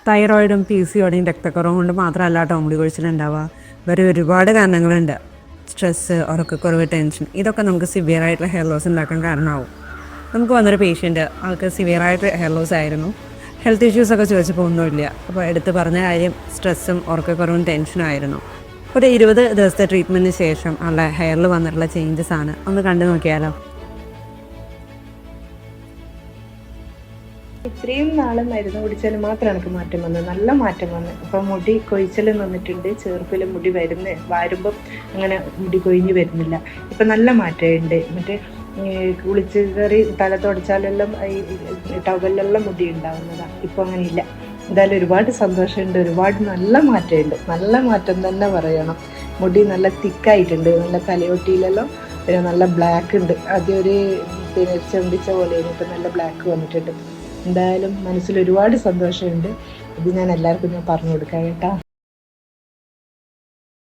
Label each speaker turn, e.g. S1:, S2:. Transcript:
S1: തൈറോയിഡും PCODയും രക്തക്കുറവും കൊണ്ട് മാത്രമല്ല കേട്ടോ മുടി കൊഴിച്ചിലുണ്ടാവുക. വേറെ ഒരുപാട് കാരണങ്ങളുണ്ട്. സ്ട്രെസ്സ്, ഉറക്കക്കുറവ്, ടെൻഷൻ, ഇതൊക്കെ നമുക്ക് സിവിയറായിട്ടുള്ള ഹെയർ ലോസ് ഉണ്ടാക്കാൻ കാരണമാവും. നമുക്ക് വന്നൊരു പേഷ്യൻറ്റ്, ആൾക്ക് സിവിയറായിട്ട് ഹെയർ ലോസ് ആയിരുന്നു. ഹെൽത്ത് ഇഷ്യൂസൊക്കെ ചോദിച്ചപ്പോൾ ഒന്നുമില്ല. അപ്പോൾ എടുത്ത് പറഞ്ഞ കാര്യം സ്ട്രെസ്സും ഉറക്കക്കുറവും ടെൻഷനും ആയിരുന്നു. ഒരു 20 ദിവസത്തെ ട്രീറ്റ്മെൻറ്റിന് ശേഷം ആളുടെ ഹെയറിൽ വന്നിട്ടുള്ള ചേഞ്ചസ് ആണ്. ഒന്ന് കണ്ടു നോക്കിയാലോ.
S2: ഇത്രയും നാളെ മരുന്ന് കുടിച്ചാൽ മാത്രം എനിക്ക് മാറ്റം വന്നത്, നല്ല മാറ്റം വന്നു. ഇപ്പം മുടി കൊഴിച്ചിൽ നിന്നിട്ടുണ്ട്, ചേർപ്പിൽ മുടി വരുമ്പം അങ്ങനെ മുടി കൊഴിഞ്ഞ് വരുന്നില്ല. ഇപ്പം നല്ല മാറ്റമുണ്ട്. മറ്റേ കുളിച്ച് കയറി തല തുടച്ചാലെല്ലാം ഈ ടവലിലെല്ലാം മുടി ഉണ്ടാവുന്നതാണ്. ഇപ്പം അങ്ങനെയില്ല. എന്തായാലും ഒരുപാട് സന്തോഷമുണ്ട്, ഒരുപാട് നല്ല മാറ്റമുണ്ട്. നല്ല മാറ്റം തന്നെ പറയണം. മുടി നല്ല തിക്കായിട്ടുണ്ട്, നല്ല തലയൊട്ടിയിലെല്ലാം പിന്നെ നല്ല ബ്ലാക്ക് ഉണ്ട്. ആദ്യം ഒരു പിന്നെ ചെമ്പിച്ച പോലെയാണ്, ഇപ്പം നല്ല ബ്ലാക്ക് വന്നിട്ടുണ്ട്. എന്തായാലും മനസ്സിൽ ഒരുപാട് സന്തോഷമുണ്ട്. ഇത് ഞാൻ എല്ലാവർക്കും പറഞ്ഞു കൊടുക്കാം കേട്ടോ.